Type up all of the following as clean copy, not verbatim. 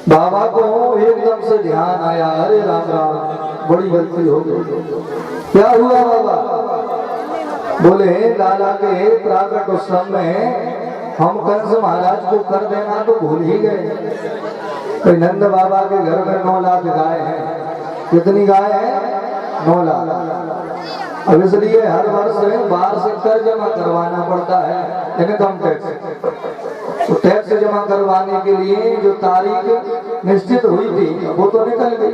बाबा को एकदम से ध्यान आया, अरे राम राम, बड़ी गलती हो गई। क्या हुआ बाबा? बोले लाला के प्राकट उत्सव में हम कंस महाराज को कर देना तो भूल ही गए। तो नंद बाबा के घर में 9 लाख गाय हैं। कितनी गाय है? 9 लाख। अब इसलिए हर वर्ष वार्षिक कर जमा करवाना पड़ता है, इनकम टैक्स। तो टैक्स जमा करवाने के लिए जो तारीख निश्चित हुई थी वो तो निकल गई।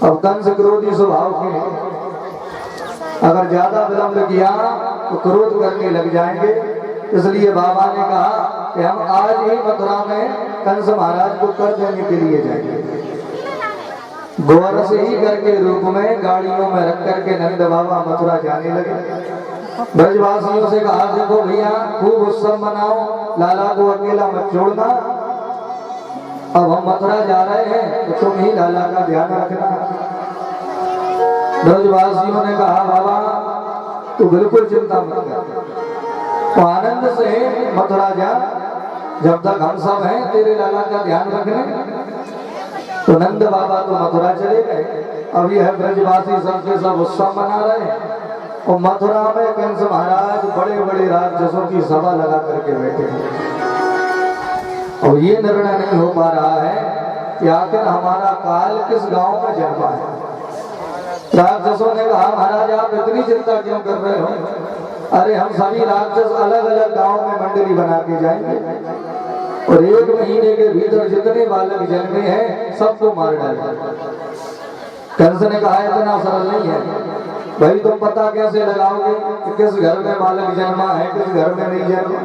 अब कंस क्रोधी स्वभाव के, अगर ज्यादा विलंब किया तो क्रोध करने लग जाएंगे। इसलिए बाबा ने कहा कि हम आज ही मथुरा में कंस महाराज को कर देने के लिए जाएंगे। गोरस ही कर के रूप में गाड़ियों में रख करके नंद बाबा मथुरा जाने लगे। ब्रजवासियों से कहा, देखो भैया खूब उत्सव मनाओ, लाला को अकेला मत छोड़ना। अब हम मथुरा जा रहे हैं तो तुम ही लाला का ध्यान रखना। ब्रजवासियों ने कहा, बाबा तू बिल्कुल चिंता मत कर, तो आनंद से मथुरा जा, जब तक हम सब हैं तेरे लाला का ध्यान रखने। तो नंद बाबा तो मथुरा चले गए। अब यह ब्रजवासी सबके सब उत्सव मना रहे हैं और मथुरा में कंस महाराज बड़े बड़े राक्षसों की सभा लगा करके बैठे हैं। और ये निर्णय नहीं हो पा रहा है कि आखिर हमारा काल किस गांव में जन्मा है। राक्षसों ने कहा, महाराज आप इतनी चिंता क्यों कर रहे हो? अरे हम सभी राक्षस अलग अलग गांव में मंडली बना के जाएंगे और 1 महीने के भीतर जितने बालक जन्मे हैं सबको मार डालेंगे। कंस ने कहा, इतना सरल नहीं है भाई, तुम पता कैसे लगाओगे कि किस घर में बालक जन्मा है किस घर में नहीं जन्मा?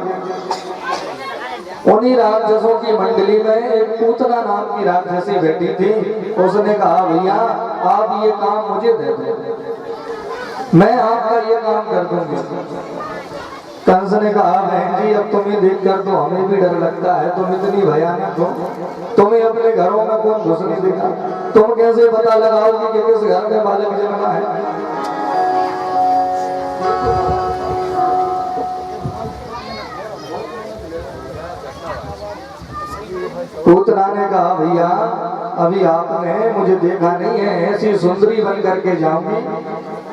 उन्हीं राक्षसों की मंडली में एक पूतना नाम की राक्षसी बैठी थी। उसने कहा, भैया आप ये काम मुझे दे दो, मैं आपका ये काम कर दूंगी। कंस ने कहा, बहन जी अब तुम्हें देखकर तो हमें भी डर लगता है, तुम इतनी भयानक हो, तुम्हें अपने घरों में कौन घुसने देगा? तुम कैसे पता लगाओगे कि किस घर में बालक जन्मा है? पूतना ने कहा, भैया अभी आपने मुझे देखा नहीं है, ऐसी सुंदरी बन करके जाऊंगी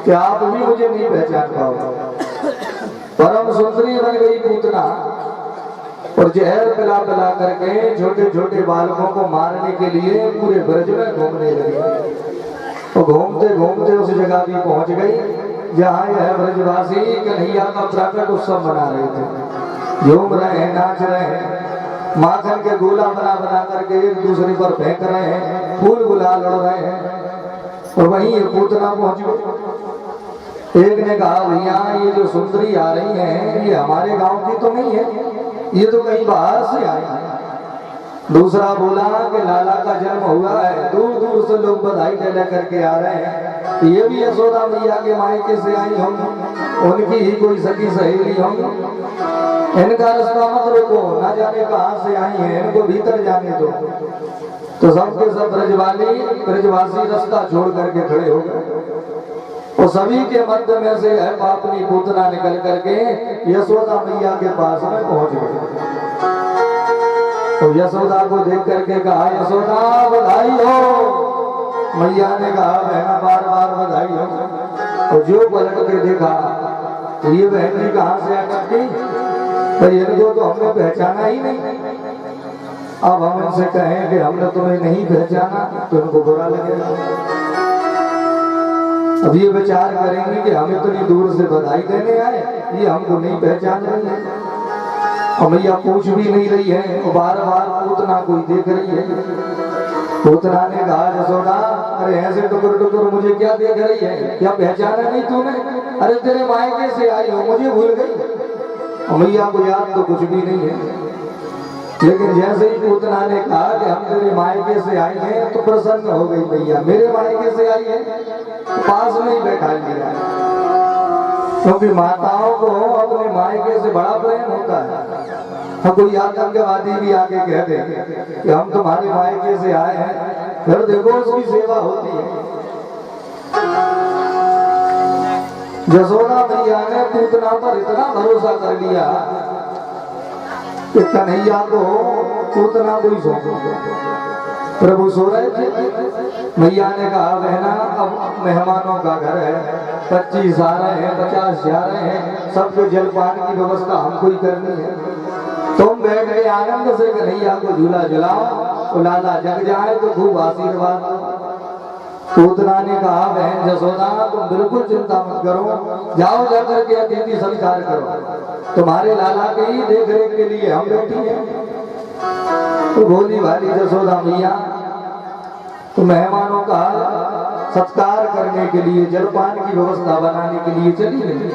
कि आप भी मुझे नहीं पहचान पाओगे। परम सुंदरी बन गई पूतना और जहर पिला पिला करके छोटे छोटे बालकों को मारने के लिए पूरे ब्रज में घूमने लगी। तो घूमते घूमते उस जगह भी पहुंच गई जहाँ यह ब्रजवासी कन्हैया का प्राकट उत्सव मना रहे थे। झूम रहे हैं, नाच रहे हैं, माखन के गोला बना बना करके एक दूसरे पर फेंक रहे हैं, फूल गुलाल उड़ रहे हैं। और वहीं पूतना पहुंच गई। एक ने कहा, भैया ये जो सुंदरी आ रही है ये हमारे गांव की तो नहीं है, ये तो कहीं बाहर से आई है। दूसरा बोला कि लाला का जन्म हुआ है, दूर दूर से लोग बधाई दे करके आ रहे हैं, ये भी यशोदा मैया के मायके से आई होंगी, उनकी ही कोई सखी सहेली होंगी। इनका रास्ता मत रोको, ना जाने कहां से आई है, इनको भीतर जाने दो। तो सबके सब ब्रजवासी रास्ता छोड़ करके खड़े हो गए और सभी के मध्य में से है पापनी पूतना निकल करके यशोदा मैया के पास में पहुंच गई। तो यशोदा को देख करके कहा, यशोदा बधाई हो। मैया ने कहा, बहना बार बार बधाई हो। और जो पलट के देखा तो ये बहन जी कहाँ से आकर गई, भाई इनको तो हमने पहचाना ही नहीं। अब हम इनसे कहें कि हमने तुम्हें नहीं पहचाना तो इनको बुरा लगेगा। अब ये विचार करेंगे कि हम इतनी दूर से बधाई देने आए, ये हमको नहीं पहचान रही है। और मैया पूछ भी नहीं रही है, वो बार बार पूतना को ही देख रही है। पूतना ने कहा, यशोदा अरे ऐसे टुकुर टुकुर मुझे क्या देख रही है, क्या पहचाना नहीं तूने? अरे तेरे मायके से आई हो, मुझे भूल गई? और मैया को याद तो कुछ भी नहीं है। लेकिन जैसे ही पूतना ने कहा कि हम तेरे मायके से आई हैं तो प्रसन्न हो गई मैया। मेरे मायके से आई है तो पास में ही बैठा लिया, क्योंकि माताओं को अपने मायके से बड़ा प्रेम होता है। हाँ, कोई आतंकवादी भी आके कह दे कि हम तुम्हारे मायके से आए हैं, फिर देखो उसकी सेवा होती है। यशोदा मैया ने पूतना पर इतना भरोसा कर लिया कि कन्हैया को पूतना कोई सौंप। प्रभु सो रहे थे, मैया ने कहा बहना अब मेहमानों का घर है, 25 आ रहे हैं, 50 जा रहे हैं, सबके जलपान की व्यवस्था हमको ही करनी है। तुम बैठ गए आनंद से कन्हैया को झूला झुलाओ, तो लाला जग जाए तो खूब आशीर्वाद। पूतना ने कहा बहन जसोदा तुम बिल्कुल चिंता मत करो, जाओ जाकर के अतिथि सत्कार करो, तुम्हारे लाला के ही देख रेख के लिए हम बैठी हैं। तो बोली वाली जसोदा मैया तो मेहमानों का सत्कार करने के लिए जलपान की व्यवस्था बनाने के लिए चली गई।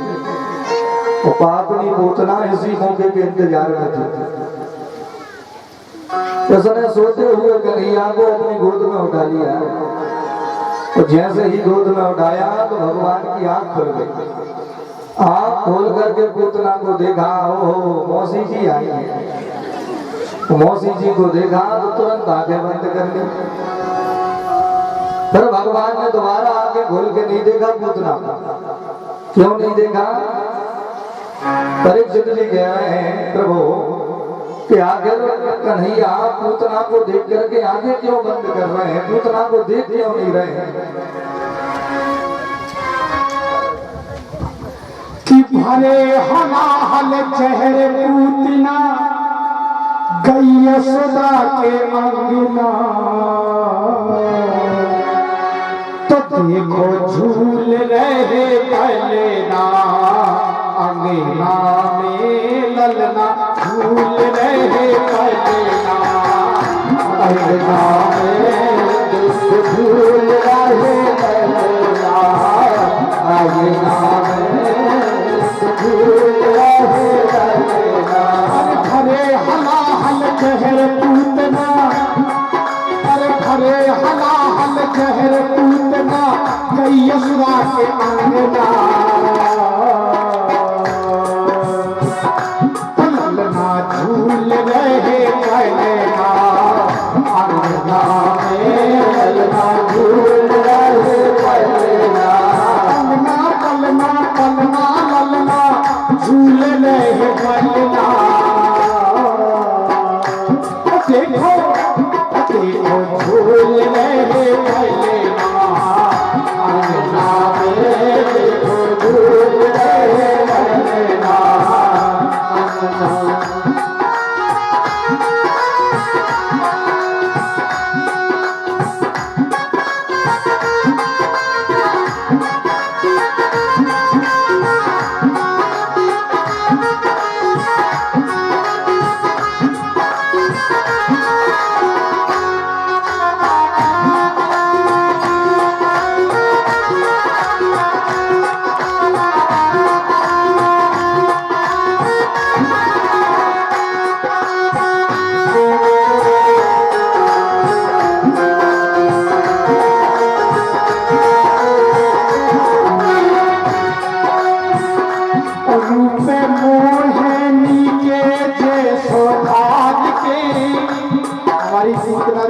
तो पापनी पूतना इसी मौके के इंतजार में थी। उसने सोते हुए कन्हैया को अपनी गोद में उठा लिया। तो जैसे ही गोद में उठाया तो भगवान की आंख खुल गई। आंख खोल करके पूतना को देखा, ओ मौसी जी आई है। मौसी जी को देखा तो तुरंत आंखें बंद कर ली। फिर भगवान ने दोबारा आंखें खोल के नहीं देखा पूतना को। क्यों नहीं देखा? परीक्षित जी कह रहे हैं प्रभु कि आखिर कन्हैया पूतना को देख करके आंखें क्यों बंद कर रहे हैं, पूतना को देख क्यों नहीं रहे हैं? कि भरे हलाहल चेहरे पूतना गई यशोदा के अंगना, तो देखो झूल रहे पलना अंगना में ललना, झूल रहे पलना अंगना में झूल रहे पलना अंगना में झूल रहे पलना। भरे हलाहल चेहर पूतना, अरे भरे हलाहल चेहर पूतना गई यशोदा के अंगना, पलना झूल रहे पलना अंगना में ललना, झूल रहे पलना अंगना पलना पलना ललना, झूल रहे पलना। देखो देखो झूल रहे पलना अंगना में, देखो झूल रहे पलना अंगना।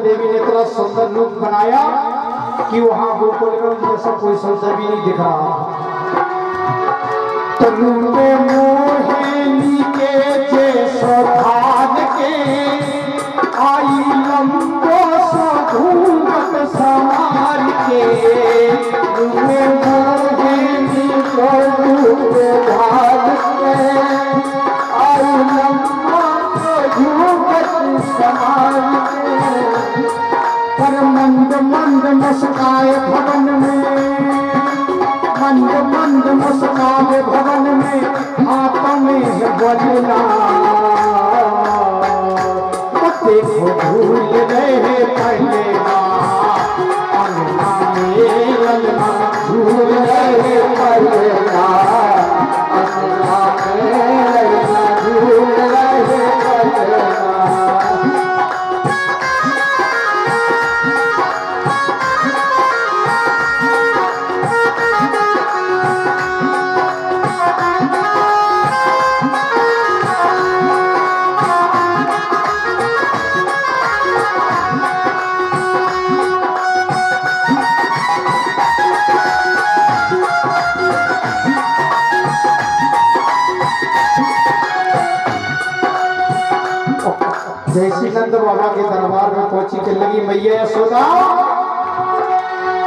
देवी ने इतना सुंदर रूप बनाया कि वहां गोकुल में जैसा कोई सुंदर भी नहीं दिख रहा। तो रूपे मोहिनी के जैसो भाग के आई लंबो सो घूंघट संभाल के, रूपे मोहिनी को रूपे भाग के आई लंबो सो घूंघट संभाल के, पर मंद मंद मुस्काए भवन में, मंद मंद मुस्काए भवन में, हाथों में है बजना। देखो भूल रहे पलना अंगना में ललना, भूल रहे पलना अंगना में ललना, भूल रहे पलना। नंद बाबा के दरबार में पहुंची के लगी मैया यशोदा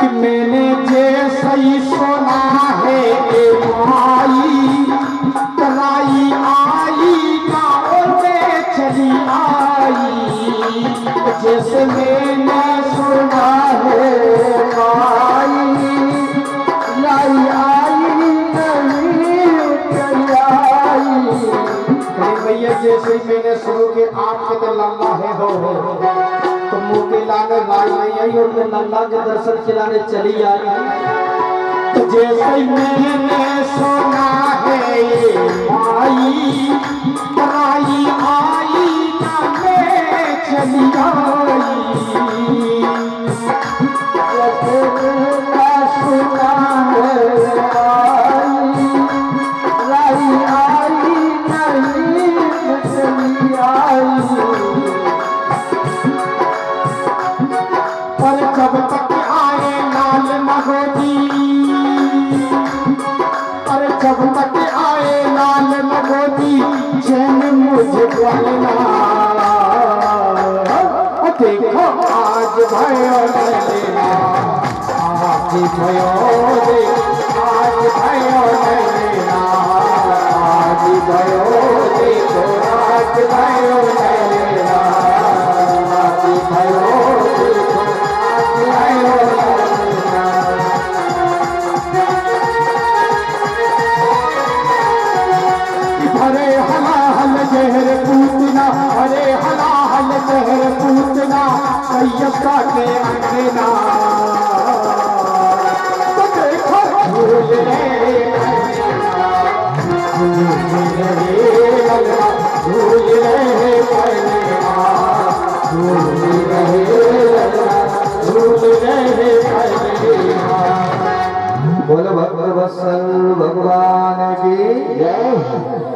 कि मैंने जैसा ही सुना है ए माई तराई आई गाँव में चली आई जैसे मैंने सुना है माई लाई आई नहीं चली आई भैया जैसे ही मैंने शुरू के आपके तो लम्बा है हो तो मुंह के लाने लाई नहीं आई और मैं नल्ला के दर्शन खिलाने चली आई तो जैसे ही मैंने सुना है ये माई तराई आई ना मैं चली आई सुना है लाई आई नहीं चली आई पर जब तक आए लाल मगोदी पर जब तक आए लाल मगोदी चैन मुझे बोलना देखो आज भयो लेना आज भयो आज भयो लेना आज भयो देखो आज भयो लेना आज भयो देखो हरे हलाहल जहर पूतना हरे हलाहल जहर पूतना सैयदा के अंगना तो देखो झूल रहे झूल रहे बोलो भक्त वत्सल भगवान की जय।